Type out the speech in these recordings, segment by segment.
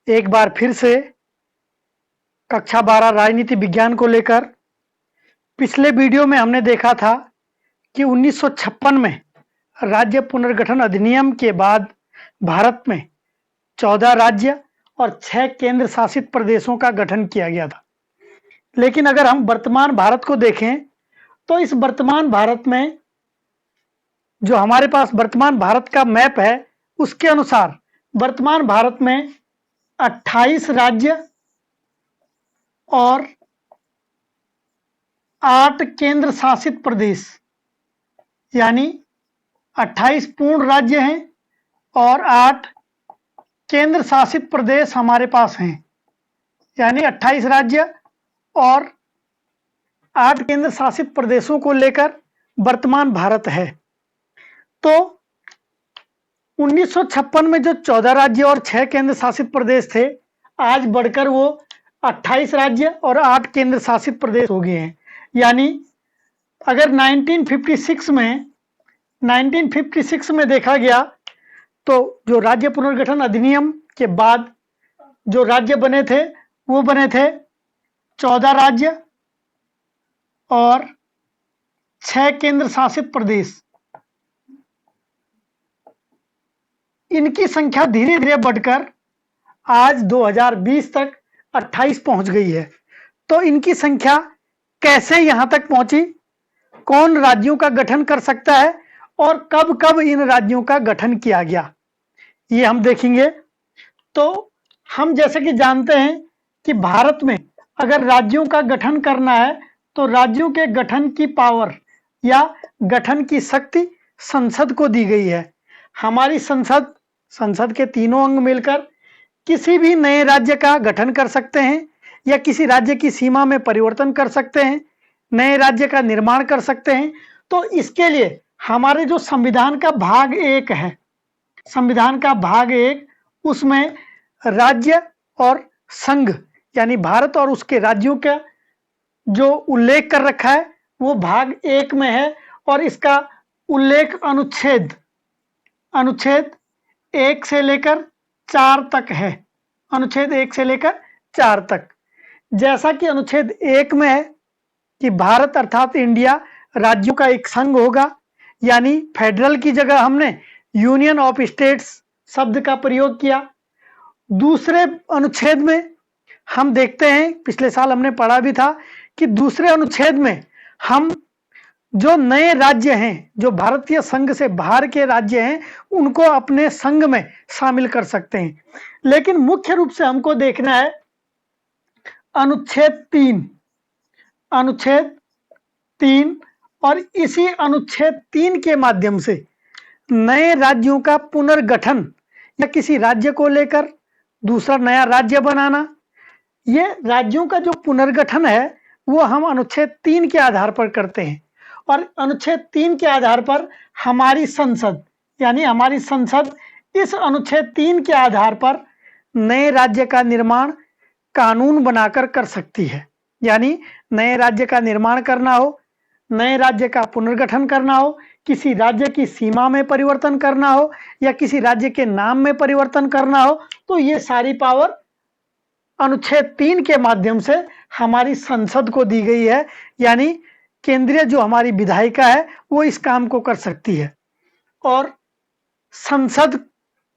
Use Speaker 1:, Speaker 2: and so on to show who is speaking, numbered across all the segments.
Speaker 1: एक बार फिर से कक्षा 12 राजनीति विज्ञान को लेकर। पिछले वीडियो में हमने देखा था कि 1956 में राज्य पुनर्गठन अधिनियम के बाद भारत में 14 राज्य और 6 केंद्र शासित प्रदेशों का गठन किया गया था। लेकिन अगर हम वर्तमान भारत को देखें तो इस वर्तमान भारत में जो हमारे पास वर्तमान भारत का मैप है उसके अनुसार वर्तमान भारत में 28 राज्य और 8 केंद्र शासित प्रदेश यानी 28 पूर्ण राज्य हैं और 8 केंद्र शासित प्रदेश हमारे पास हैं, यानी 28 राज्य और 8 केंद्र शासित प्रदेशों को लेकर वर्तमान भारत है। तो 1956 में जो 14 राज्य और 6 केंद्र शासित प्रदेश थे, आज बढ़कर वो 28 राज्य और 8 केंद्र शासित प्रदेश हो गए हैं। यानी अगर 1956 में देखा गया तो जो राज्य पुनर्गठन अधिनियम के बाद जो राज्य बने थे वो बने थे 14 राज्य और 6 केंद्र शासित प्रदेश। इनकी संख्या धीरे धीरे बढ़कर आज 2020 तक 28 पहुंच गई है। तो इनकी संख्या कैसे यहां तक पहुंची, कौन राज्यों का गठन कर सकता है और कब कब इन राज्यों का गठन किया गया, ये हम देखेंगे। तो हम जैसे कि जानते हैं कि भारत में अगर राज्यों का गठन करना है तो राज्यों के गठन की पावर या गठन की शक्ति संसद को दी गई है। हमारी संसद के तीनों अंग मिलकर किसी भी नए राज्य का गठन कर सकते हैं या किसी राज्य की सीमा में परिवर्तन कर सकते हैं, नए राज्य का निर्माण कर सकते हैं। तो इसके लिए हमारे जो संविधान का भाग 1 है, संविधान का भाग 1, उसमें राज्य और संघ यानी भारत और उसके राज्यों का जो उल्लेख कर रखा है वो भाग 1 में है और इसका उल्लेख अनुच्छेद 1 से लेकर 4 तक है। अनुच्छेद 1 से लेकर 4 तक। जैसा कि अनुच्छेद 1 में है कि भारत अर्थात इंडिया राज्यों का एक संघ होगा, यानी फेडरल की जगह हमने यूनियन ऑफ स्टेट्स शब्द का प्रयोग किया। दूसरे अनुच्छेद में हम देखते हैं, पिछले साल हमने पढ़ा भी था कि दूसरे अनुच्छेद में हम जो नए राज्य हैं, जो भारतीय संघ से बाहर के राज्य हैं, उनको अपने संघ में शामिल कर सकते हैं। लेकिन मुख्य रूप से हमको देखना है अनुच्छेद 3 और इसी अनुच्छेद 3 के माध्यम से नए राज्यों का पुनर्गठन या किसी राज्य को लेकर दूसरा नया राज्य बनाना, ये राज्यों का जो पुनर्गठन है वो हम अनुच्छेद 3 के आधार पर करते हैं। और अनुच्छेद 3 के आधार पर हमारी संसद यानी हमारी संसद इस अनुच्छेद 3 के आधार पर नए राज्य का निर्माण कानून बनाकर कर सकती है। यानी नए राज्य का निर्माण करना हो, नए राज्य का पुनर्गठन करना हो, किसी राज्य की सीमा में परिवर्तन करना हो या किसी राज्य के नाम में परिवर्तन करना हो, तो ये सारी पावर अनुच्छेद 3 के माध्यम से हमारी संसद को दी गई है। यानी केंद्रीय जो हमारी विधायिका है वो इस काम को कर सकती है। और संसद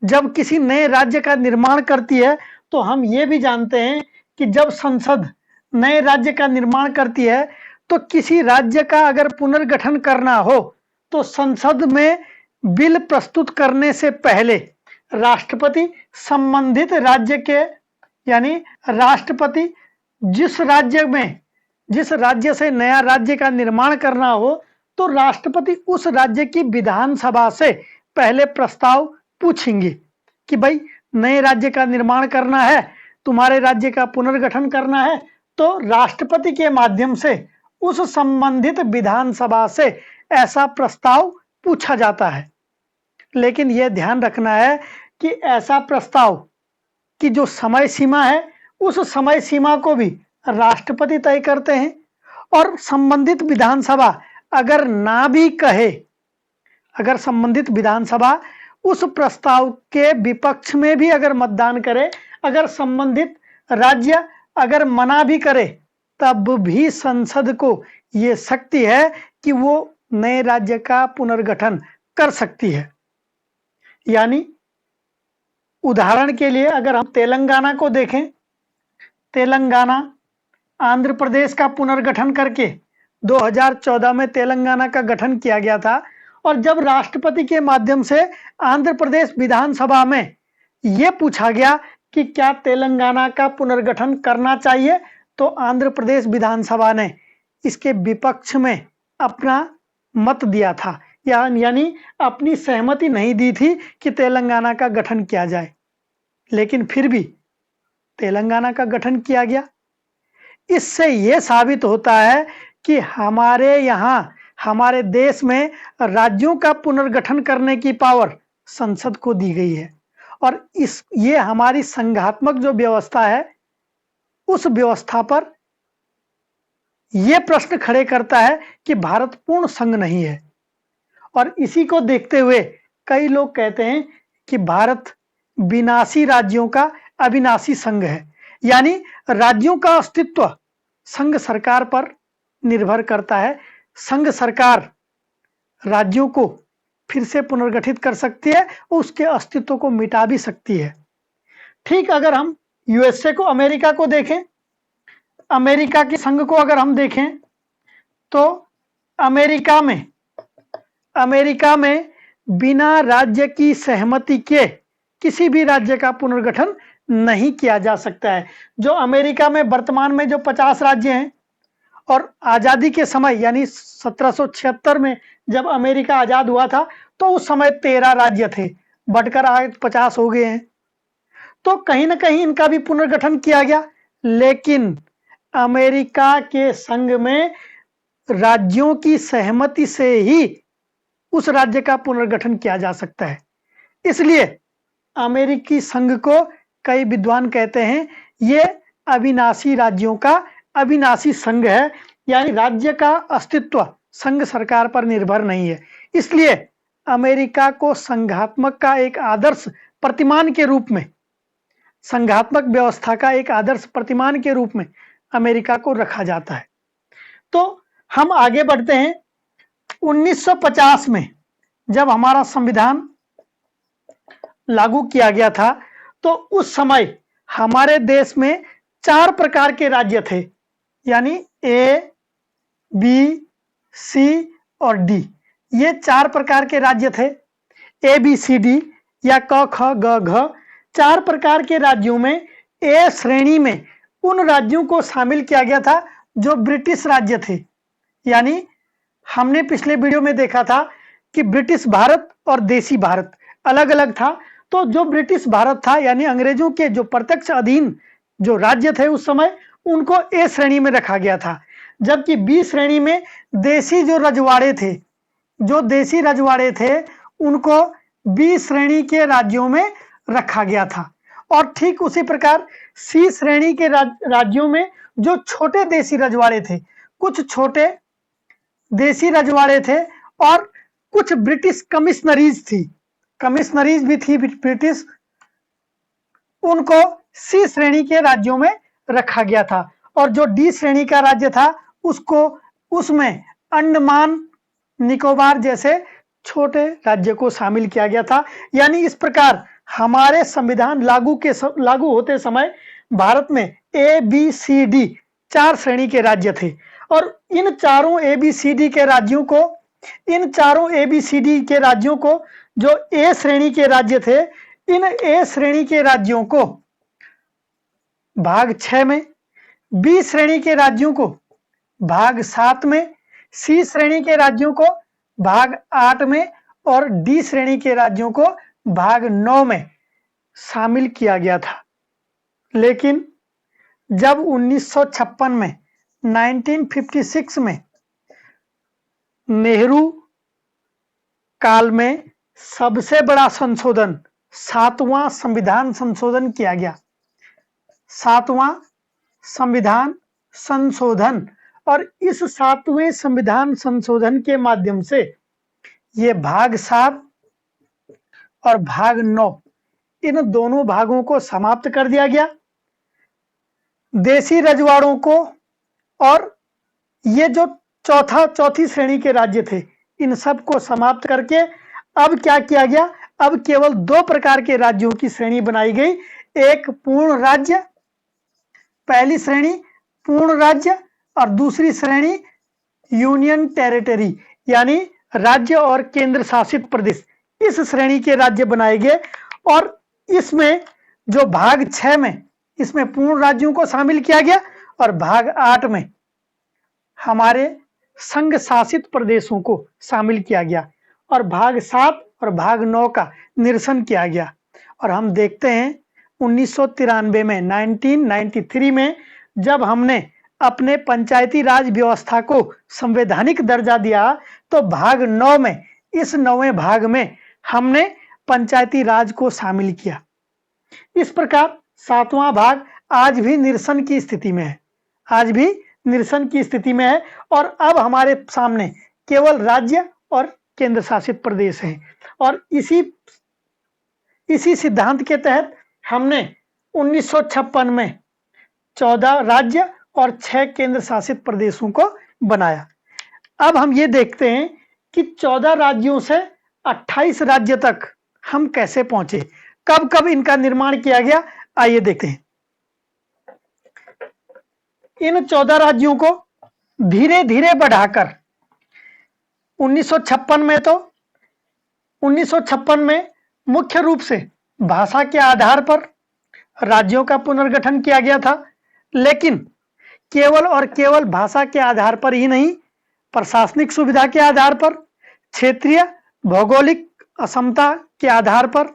Speaker 1: जब किसी नए राज्य का निर्माण करती है तो हम ये भी जानते हैं कि जब संसद नए राज्य का निर्माण करती है तो किसी राज्य का अगर पुनर्गठन करना हो तो संसद में बिल प्रस्तुत करने से पहले राष्ट्रपति संबंधित राज्य के यानी राष्ट्रपति जिस राज्य से नया राज्य का निर्माण करना हो तो राष्ट्रपति उस राज्य की विधानसभा से पहले प्रस्ताव पूछेंगे कि भाई नए राज्य का निर्माण करना है, तुम्हारे राज्य का पुनर्गठन करना है, तो राष्ट्रपति के माध्यम से उस संबंधित विधानसभा से ऐसा प्रस्ताव पूछा जाता है। लेकिन यह ध्यान रखना है कि ऐसा प्रस्ताव की जो समय सीमा है उस समय सीमा को भी राष्ट्रपति तय करते हैं। और संबंधित विधानसभा अगर ना भी कहे, अगर संबंधित विधानसभा उस प्रस्ताव के विपक्ष में भी अगर मतदान करे, अगर संबंधित राज्य अगर मना भी करे तब भी संसद को ये शक्ति है कि वो नए राज्य का पुनर्गठन कर सकती है। यानी उदाहरण के लिए अगर हम तेलंगाना को देखें, तेलंगाना आंध्र प्रदेश का पुनर्गठन करके 2014 में तेलंगाना का गठन किया गया था, और जब राष्ट्रपति के माध्यम से आंध्र प्रदेश विधानसभा में यह पूछा गया कि क्या तेलंगाना का पुनर्गठन करना चाहिए, तो आंध्र प्रदेश विधानसभा ने इसके विपक्ष में अपना मत दिया था, यानी अपनी सहमति नहीं दी थी कि तेलंगाना का गठन किया जाए। लेकिन फिर भी तेलंगाना का गठन किया गया। इससे यह साबित होता है कि हमारे यहाँ, हमारे देश में राज्यों का पुनर्गठन करने की पावर संसद को दी गई है, और ये हमारी संघात्मक जो व्यवस्था है उस व्यवस्था पर यह प्रश्न खड़े करता है कि भारत पूर्ण संघ नहीं है। और इसी को देखते हुए कई लोग कहते हैं कि भारत विनाशी राज्यों का अविनाशी संघ है, यानी राज्यों का अस्तित्व संघ सरकार पर निर्भर करता है। संघ सरकार राज्यों को फिर से पुनर्गठित कर सकती है, उसके अस्तित्व को मिटा भी सकती है। ठीक अगर हम यूएसए को, अमेरिका को देखें, अमेरिका के संघ को अगर हम देखें तो अमेरिका में बिना राज्य की सहमति के किसी भी राज्य का पुनर्गठन नहीं किया जा सकता है। जो अमेरिका में वर्तमान में जो 50 राज्य हैं, और आजादी के समय यानी 1776 में जब अमेरिका आजाद हुआ था तो उस समय 13 राज्य थे, बढ़कर आज 50 हो गए हैं। तो कहीं ना कहीं इनका भी पुनर्गठन किया गया, लेकिन अमेरिका के संघ में राज्यों की सहमति से ही उस राज्य का पुनर्गठन किया जा सकता है। इसलिए अमेरिकी संघ को कई विद्वान कहते हैं ये अविनाशी राज्यों का अविनाशी संघ है, यानी राज्य का अस्तित्व संघ सरकार पर निर्भर नहीं है। इसलिए अमेरिका को संघात्मक का एक आदर्श प्रतिमान के रूप में, संघात्मक व्यवस्था का एक आदर्श प्रतिमान के रूप में अमेरिका को रखा जाता है। तो हम आगे बढ़ते हैं। 1950 में जब हमारा संविधान लागू किया गया था तो उस समय हमारे देश में 4 प्रकार के राज्य थे, यानी ए, बी, सी और डी। ये 4 प्रकार के राज्य थे। ए बी सी डी या क ख ग घ, 4 प्रकार के राज्यों में ए श्रेणी में उन राज्यों को शामिल किया गया था जो ब्रिटिश राज्य थे। यानी हमने पिछले वीडियो में देखा था कि ब्रिटिश भारत और देसी भारत अलग अलग था। तो जो ब्रिटिश भारत था यानी अंग्रेजों के जो प्रत्यक्ष अधीन जो राज्य थे उस समय, उनको ए श्रेणी में रखा गया था, जबकि बी श्रेणी में देसी जो रजवाड़े थे, जो देसी रजवाड़े थे उनको बी श्रेणी के राज्यों में रखा गया था। और ठीक उसी प्रकार सी श्रेणी के राज्यों में जो छोटे देसी रजवाड़े थे, कुछ छोटे देसी रजवाड़े थे और कुछ ब्रिटिश कमिश्नरीज थी, कमिश्नरीज भी थी ब्रिटिश, उनको सी श्रेणी के राज्यों में रखा गया था। और जो डी श्रेणी का राज्य था उसको, उसमें अंडमान निकोबार जैसे छोटे राज्य को शामिल किया गया था। यानी इस प्रकार हमारे संविधान लागू होते समय भारत में ए बी सी डी 4 श्रेणी के राज्य थे। और इन चारों ए बी सी डी के राज्यों को, इन चारों ए बी सी डी के राज्यों को जो ए श्रेणी के राज्य थे, इन ए श्रेणी के राज्यों को भाग 6 में, बी श्रेणी के राज्यों को भाग 7 में, सी श्रेणी के राज्यों को भाग 8 में और डी श्रेणी के राज्यों को भाग 9 में शामिल किया गया था। लेकिन जब 1956 में 1956 में नेहरू काल में सबसे बड़ा संशोधन 7वां संविधान संशोधन किया गया, 7वां संविधान संशोधन। और इस 7वें संविधान संशोधन के माध्यम से ये भाग 7 और भाग 9 इन दोनों भागों को समाप्त कर दिया गया। देशी रजवाड़ों को और ये जो चौथी श्रेणी के राज्य थे, इन सब को समाप्त करके अब क्या किया गया, अब केवल 2 प्रकार के राज्यों की श्रेणी बनाई गई। एक पूर्ण राज्य, पहली श्रेणी पूर्ण राज्य, और दूसरी श्रेणी यूनियन टेरिटरी यानी राज्य और केंद्र शासित प्रदेश। इस श्रेणी के राज्य बनाए गए और इसमें जो भाग 6 में इसमें पूर्ण राज्यों को शामिल किया गया और भाग 8 में हमारे संघ शासित प्रदेशों को शामिल किया गया और भाग 7 और भाग 9 का निरसन किया गया। और हम देखते हैं 1993 में 1993 में जब हमने अपने पंचायती राज व्यवस्था को संवैधानिक दर्जा दिया तो भाग 9 में, इस 9वें भाग में हमने पंचायती राज को शामिल किया। इस प्रकार 7वां भाग आज भी निरसन की स्थिति में है, आज भी निरसन की स्थिति में है और अब हमारे सामने केवल राज्य और केंद्र शासित प्रदेश हैं। और इसी सिद्धांत के तहत हमने 1956 में 14 राज्य और 6 केंद्र शासित प्रदेशों को बनाया। अब हम ये देखते हैं कि 14 राज्यों से 28 राज्य तक हम कैसे पहुंचे, कब कब इनका निर्माण किया गया, आइए देखते हैं। इन 14 राज्यों को धीरे धीरे बढ़ाकर 1956 में मुख्य रूप से भाषा के आधार पर राज्यों का पुनर्गठन किया गया था, लेकिन केवल और केवल भाषा के आधार पर ही नहीं, प्रशासनिक सुविधा के आधार पर, क्षेत्रीय भौगोलिक असमता के आधार पर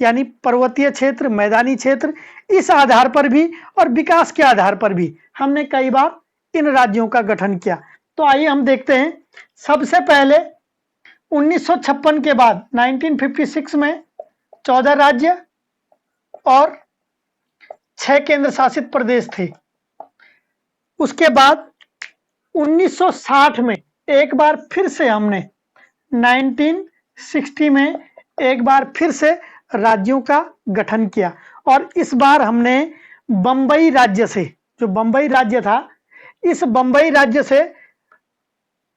Speaker 1: यानी पर्वतीय क्षेत्र, मैदानी क्षेत्र, इस आधार पर भी और विकास के आधार पर भी हमने कई बार इन राज्यों का गठन किया। तो आइए हम देखते हैं। सबसे पहले 1956 के बाद 1956 में 14 राज्य और 6 केंद्र शासित प्रदेश थे। उसके बाद 1960 में एक बार फिर से हमने 1960 में एक बार फिर से राज्यों का गठन किया और इस बार हमने बंबई राज्य से, जो बंबई राज्य था, इस बंबई राज्य से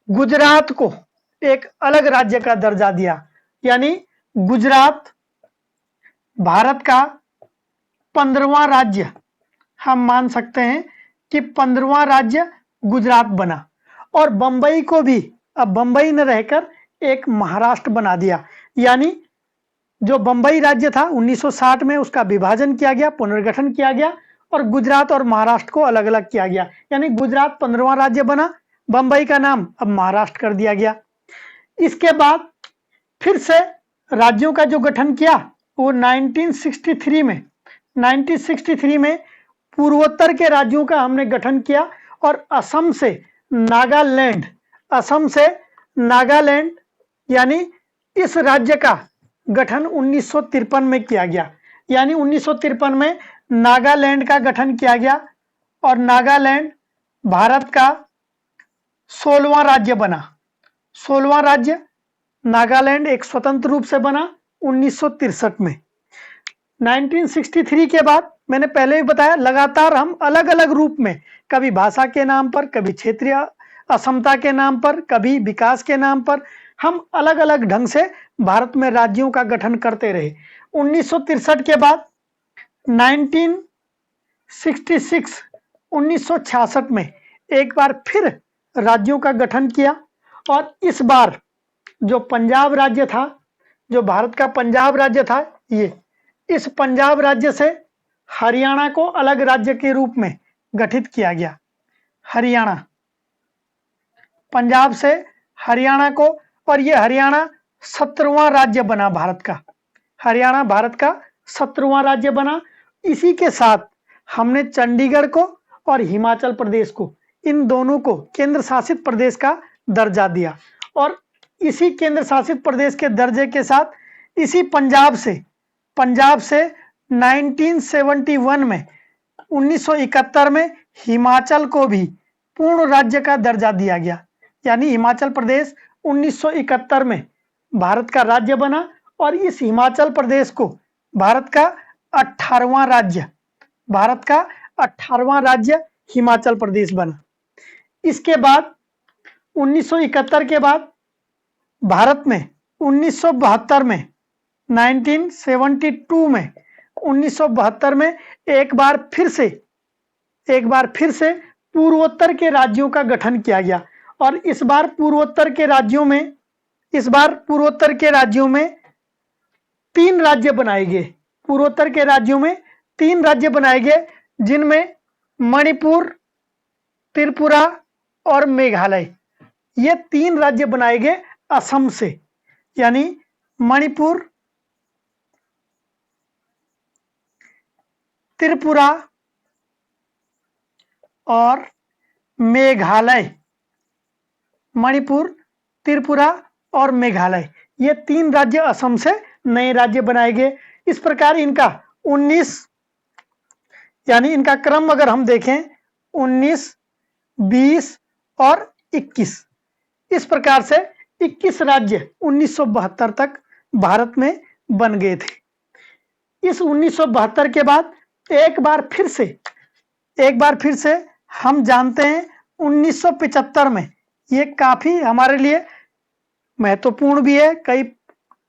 Speaker 1: गुजरात को एक अलग राज्य का दर्जा दिया। यानी गुजरात भारत का 15वां राज्य, हम मान सकते हैं कि 15वां राज्य गुजरात बना और बंबई को भी अब बंबई न रहकर एक महाराष्ट्र बना दिया। यानी जो बंबई राज्य था 1960 में उसका विभाजन किया गया, पुनर्गठन किया गया और गुजरात और महाराष्ट्र को अलग अलग किया गया। यानी गुजरात 15वां राज्य बना, बंबई का नाम अब महाराष्ट्र कर दिया गया। इसके बाद फिर से राज्यों का जो गठन किया वो 1963 में पूर्वोत्तर के राज्यों का हमने गठन किया और असम से नागालैंड यानी इस राज्य का गठन 1953 में किया गया। यानी 1953 में नागालैंड का गठन किया गया और नागालैंड भारत का 16वां राज्य बना। 16वां राज्य नागालैंड एक स्वतंत्र रूप से बना 1963 में। 1963 के बाद मैंने पहले भी बताया, लगातार हम अलग अलग रूप में, कभी भाषा के नाम पर, कभी क्षेत्रीय असमता के नाम पर, कभी विकास के नाम पर, हम अलग अलग ढंग से भारत में राज्यों का गठन करते रहे। 1963 के बाद 1966 में एक बार फिर राज्यों का गठन किया और इस बार जो पंजाब राज्य था, जो भारत का पंजाब राज्य था, इस पंजाब राज्य से हरियाणा को अलग राज्य के रूप में गठित किया गया। हरियाणा, पंजाब से हरियाणा को, और यह हरियाणा 17वां राज्य बना भारत का। हरियाणा भारत का 17वां राज्य बना। इसी के साथ हमने चंडीगढ़ को और हिमाचल प्रदेश को, इन दोनों को केंद्र शासित प्रदेश का दर्जा दिया और इसी केंद्र शासित प्रदेश के दर्जे के साथ इसी पंजाब से 1971 में 1971 में हिमाचल को भी पूर्ण राज्य का दर्जा दिया गया। यानी हिमाचल प्रदेश 1971 में भारत का राज्य बना और इस हिमाचल प्रदेश को भारत का 18वां राज्य, भारत का 18वां राज्य हिमाचल प्रदेश बना। इसके बाद 1971 के बाद भारत में 1972 में 1972 में 1972 में एक बार फिर से पूर्वोत्तर के राज्यों का गठन किया गया और इस बार पूर्वोत्तर के राज्यों में 3 राज्य बनाए गए। पूर्वोत्तर के राज्यों में 3 राज्य बनाए गए, जिनमें मणिपुर, त्रिपुरा और मेघालय, ये 3 राज्य बनाए गए असम से। यानी मणिपुर, त्रिपुरा और मेघालय, मणिपुर, त्रिपुरा और मेघालय, ये 3 राज्य असम से नए राज्य बनाए गए। इस प्रकार इनका 19, यानी इनका क्रम अगर हम देखें 19, 20 और 21, इस प्रकार से 21 राज्य 1972 तक भारत में बन गए थे। इस 1972 के बाद एक बार फिर से हम जानते हैं 1975 में, ये काफी हमारे लिए महत्वपूर्ण भी है, कई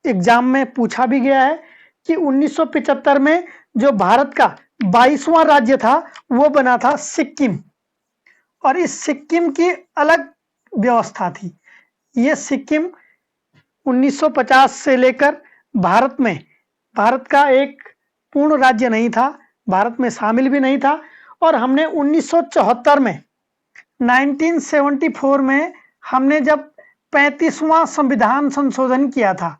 Speaker 1: एग्जाम में पूछा भी गया है कि 1975 में जो भारत का 22वां राज्य था वो बना था सिक्किम, और इस सिक्किम की अलग व्यवस्था थी। ये सिक्किम 1950 से लेकर भारत का एक पूर्ण राज्य नहीं था, भारत में शामिल भी नहीं था, और हमने 1974 में 1974 में हमने जब 35वां संविधान संशोधन किया था,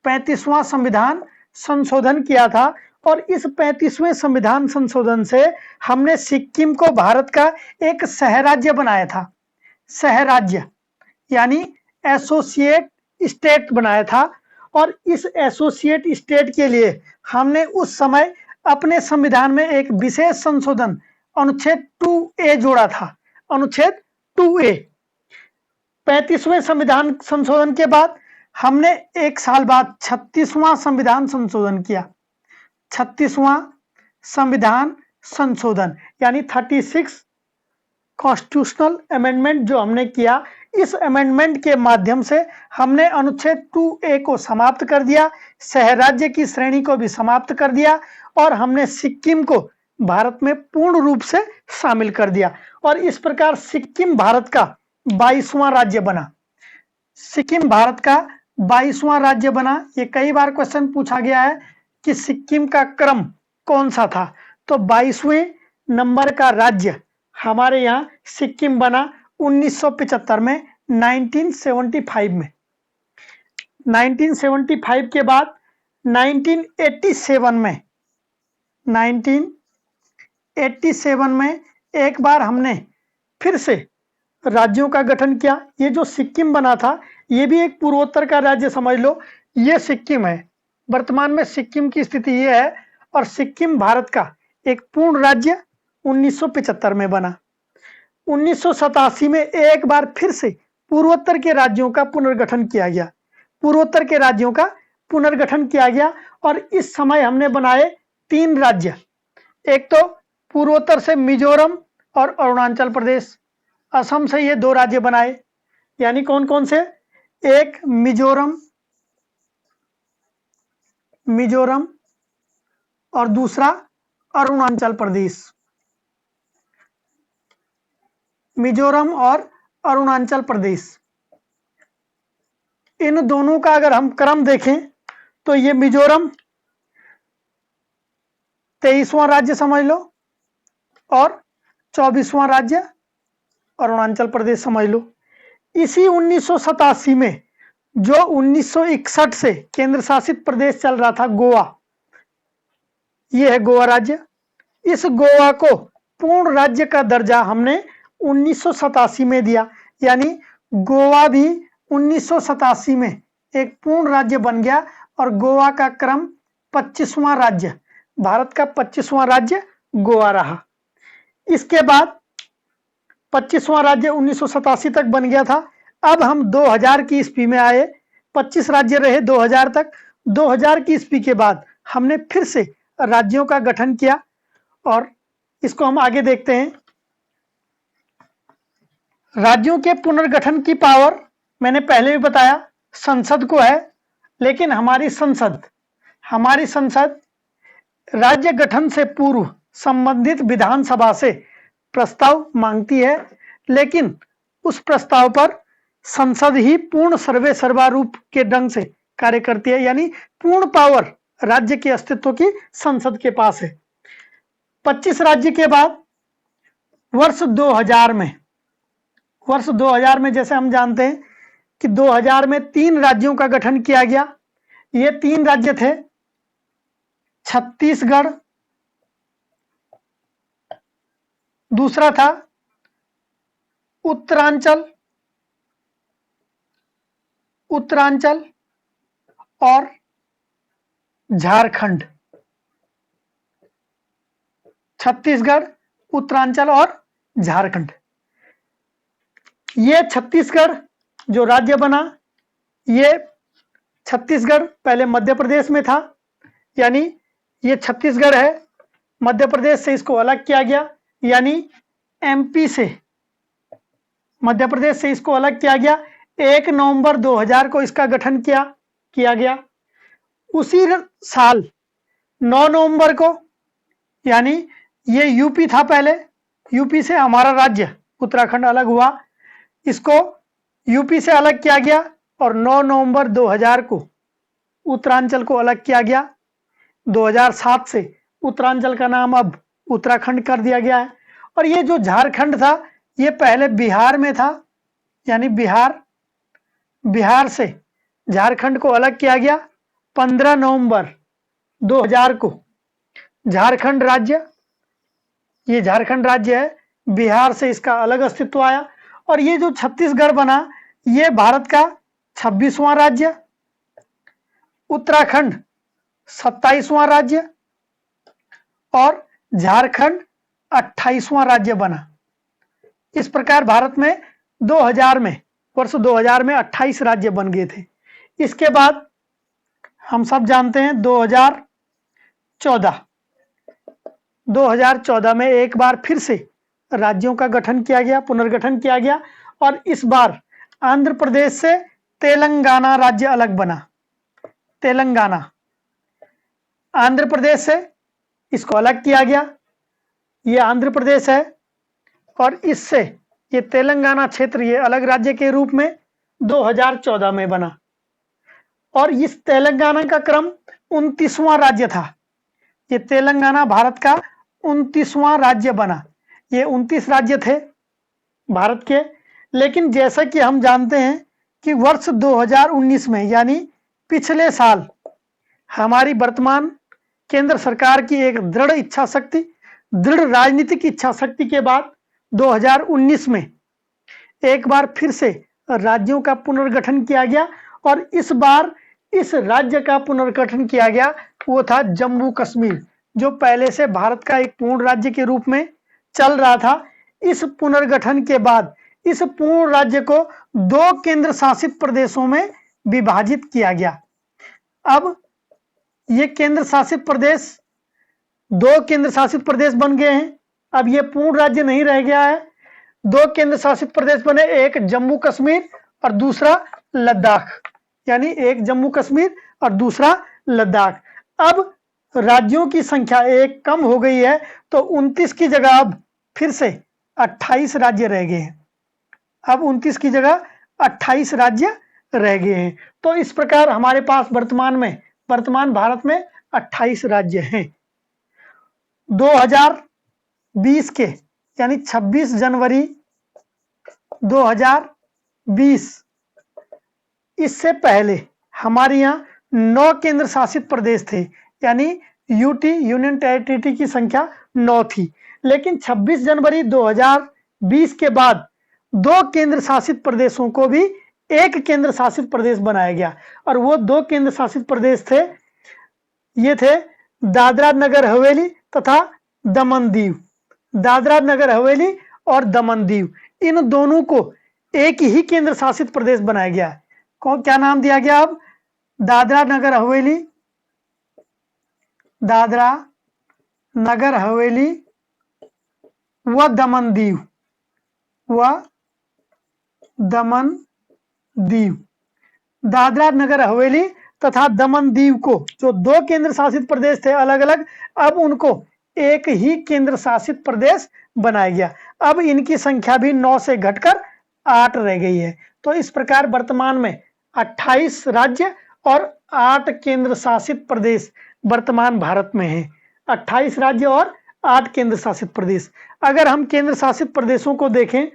Speaker 1: 35वां संविधान संशोधन किया था, और इस 35वें संविधान संशोधन से हमने सिक्किम को भारत का एक सह राज्य बनाया था। सह राज्य यानी एसोसिएट स्टेट बनाया था, और इस एसोसिएट स्टेट के लिए हमने उस समय अपने संविधान में एक विशेष संशोधन अनुच्छेद 2A जोड़ा था। अनुच्छेद 2A 35वें संविधान संशोधन के बाद हमने एक साल बाद 36वां संविधान संशोधन किया। 36वां संविधान संशोधन यानी 36 कॉन्स्टिट्यूशनल अमेंडमेंट जो हमने किया, इस अमेंडमेंट के माध्यम से हमने अनुच्छेद 2A को समाप्त कर दिया, सह राज्य की श्रेणी को भी समाप्त कर दिया, और हमने सिक्किम को भारत में पूर्ण रूप से शामिल कर दिया, और इस प्रकार सिक्किम भारत का 22वां राज्य बना। सिक्किम भारत का 22वां राज्य बना। ये कई बार क्वेश्चन पूछा गया है कि सिक्किम का क्रम कौन सा था, तो 22वें नंबर का राज्य हमारे यहाँ सिक्किम बना 1975 में, 1975 में। 1975 के बाद 1987 में एक बार हमने फिर से राज्यों का गठन किया। ये जो सिक्किम बना था ये भी एक पूर्वोत्तर का राज्य समझ लो, ये सिक्किम है। वर्तमान में सिक्किम की स्थिति ये है, और सिक्किम भारत का एक पूर्ण राज्य 1975 में बना। 1987 में एक बार फिर से पूर्वोत्तर के राज्यों का पुनर्गठन किया गया। पूर्वोत्तर के राज्यों का पुनर्गठन किया गया, और इस समय हमने बनाए 3 राज्य। एक तो पूर्वोत्तर से मिजोरम और अरुणाचल प्रदेश, असम से ये 2 राज्य बनाए। यानी कौन कौन से? एक मिजोरम और दूसरा अरुणाचल प्रदेश। मिजोरम और अरुणाचल प्रदेश, इन दोनों का अगर हम क्रम देखें तो ये मिजोरम 23वां राज्य समझ लो, और 24वां राज्य अरुणाचल प्रदेश समझ लो। इसी 1987 में जो 1961 से केंद्र शासित प्रदेश चल रहा था गोवा, ये है गोवा राज्य। इस गोवा को पूर्ण राज्य का दर्जा हमने 1987 में दिया। यानी गोवा भी 1987 में एक पूर्ण राज्य बन गया, और गोवा का क्रम 25वां राज्य, भारत का 25वां राज्य गोवा रहा। इसके बाद 25वां राज्य 1987 तक बन गया था। अब हम 2000 की ईस्वी में आए, 25 राज्य रहे 2000 तक। 2000 की ईस्वी के बाद हमने फिर से राज्यों का गठन किया और इसको हम आगे देखते हैं। राज्यों के पुनर्गठन की पावर मैंने पहले भी बताया संसद को है, लेकिन हमारी संसद राज्य गठन से पूर्व संबंधित विधानसभा से प्रस्ताव मांगती है, लेकिन उस प्रस्ताव पर संसद ही पूर्ण सर्वे सर्वा रूप के ढंग से कार्य करती है, यानी पूर्ण पावर राज्य के अस्तित्व की संसद के पास है। 25 राज्य के बाद वर्ष 2000 में जैसे हम जानते हैं कि 2000 में 3 राज्यों का गठन किया गया। ये 3 राज्य थे छत्तीसगढ़, दूसरा था उत्तरांचल और झारखंड। छत्तीसगढ़, उत्तरांचल और झारखंड। ये छत्तीसगढ़ जो राज्य बना, ये छत्तीसगढ़ पहले मध्य प्रदेश में था, यानी ये छत्तीसगढ़ है, मध्य प्रदेश से इसको अलग किया गया, यानी एमपी से मध्य प्रदेश से इसको अलग किया गया। 1 नवंबर 2000 को इसका गठन किया गया। उसी साल 9 नवंबर को, यानी ये यूपी था पहले, यूपी से हमारा राज्य उत्तराखंड अलग हुआ, इसको यूपी से अलग किया गया और 9 नवंबर 2000 को उत्तरांचल को अलग किया गया। 2007 से उत्तरांचल का नाम अब उत्तराखंड कर दिया गया है। और ये जो झारखंड था ये पहले बिहार में था, यानी बिहार से झारखंड को अलग किया गया। 15 नवंबर 2000 को झारखंड राज्य, ये झारखंड राज्य है, बिहार से इसका अलग अस्तित्व आया। और ये जो छत्तीसगढ़ बना ये भारत का 26वां राज्य, उत्तराखंड 27वां राज्य और झारखंड 28वां राज्य बना। इस प्रकार भारत में वर्ष 2000 में 28 राज्य बन गए थे। इसके बाद हम सब जानते हैं 2014 में एक बार फिर से राज्यों का गठन किया गया, पुनर्गठन किया गया और इस बार आंध्र प्रदेश से तेलंगाना राज्य अलग बना। तेलंगाना, आंध्र प्रदेश से इसको अलग किया गया, ये आंध्र प्रदेश है और इससे ये तेलंगाना क्षेत्र ये अलग राज्य के रूप में 2014 में बना। और इस तेलंगाना का क्रम 29वां राज्य था। ये तेलंगाना भारत का 29वां राज्य बना। ये 29 राज्य थे भारत के, लेकिन जैसा कि हम जानते हैं कि वर्ष 2019 में, यानी पिछले साल, हमारी वर्तमान केंद्र सरकार की एक दृढ़ राजनीतिक इच्छा शक्ति के बाद 2019 में एक बार फिर से राज्यों का पुनर्गठन किया गया और इस बार इस राज्य का पुनर्गठन किया गया वो था जम्मू कश्मीर, जो पहले से भारत का एक पूर्ण राज्य के रूप में चल रहा था। इस पुनर्गठन के बाद इस पूर्ण राज्य को 2 केंद्र शासित प्रदेशों में विभाजित किया गया। अब ये 2 केंद्र शासित प्रदेश बन गए हैं। अब ये पूर्ण राज्य नहीं रह गया है। 2 केंद्र शासित प्रदेश बने, एक जम्मू कश्मीर और दूसरा लद्दाख, यानी एक जम्मू कश्मीर और दूसरा लद्दाख। अब राज्यों की संख्या एक कम हो गई है, तो 29 की जगह अब फिर से 28 राज्य रह गए हैं। अब 29 की जगह 28 राज्य रह गए हैं। तो इस प्रकार हमारे पास वर्तमान भारत में 28 राज्य हैं। 2020 के, यानी 26 जनवरी 2020, इससे पहले हमारे यहाँ 9 केंद्र शासित प्रदेश थे, यानी यूटी, यूनियन टेरिटरी की संख्या 9 थी। लेकिन 26 जनवरी 2020 के बाद 2 केंद्र शासित प्रदेशों को भी एक केंद्र शासित प्रदेश बनाया गया और वो 2 केंद्र शासित प्रदेश थे, ये थे दादरा नगर हवेली तथा दमन दीव। दादरा नगर हवेली और दमन दीव, इन दोनों को एक ही केंद्र शासित प्रदेश बनाया गया। क्या नाम दिया गया? अब दादरा नगर हवेली दादरा नगर हवेली व दमन दीव दादरा नगर हवेली तथा दमन दीव को, जो 2 केंद्र शासित प्रदेश थे अलग अलग, अब उनको एक ही केंद्र शासित प्रदेश बनाया गया। अब इनकी संख्या भी 9 से घटकर 8 रह गई है। तो इस प्रकार वर्तमान में 28 राज्य और 8 केंद्र शासित प्रदेश वर्तमान भारत में है। 28 राज्य और 8 केंद्र शासित प्रदेश। अगर हम केंद्र शासित प्रदेशों को देखें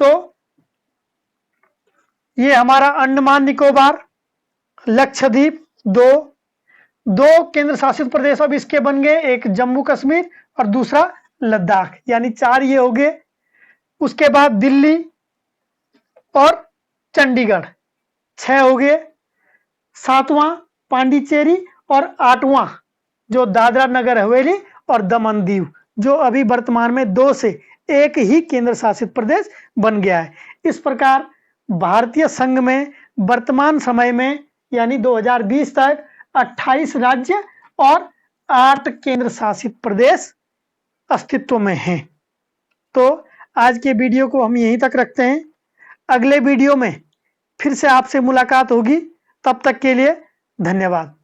Speaker 1: तो ये हमारा अंडमान निकोबार, लक्षद्वीप, दो केंद्र शासित प्रदेश अब इसके बन गए, एक जम्मू कश्मीर और दूसरा लद्दाख, यानी 4 ये हो गए। उसके बाद दिल्ली और चंडीगढ़ 6 हो गए। 7वां पांडिचेरी और 8वां जो दादरा नगर हवेली और दमन दीव, जो अभी वर्तमान में 2 से एक ही केंद्र शासित प्रदेश बन गया है। इस प्रकार भारतीय संघ में वर्तमान समय में यानी 2020 तक 28 राज्य और 8 केंद्र शासित प्रदेश अस्तित्व में हैं। तो आज के वीडियो को हम यहीं तक रखते हैं। अगले वीडियो में फिर से आपसे मुलाकात होगी। तब तक के लिए धन्यवाद।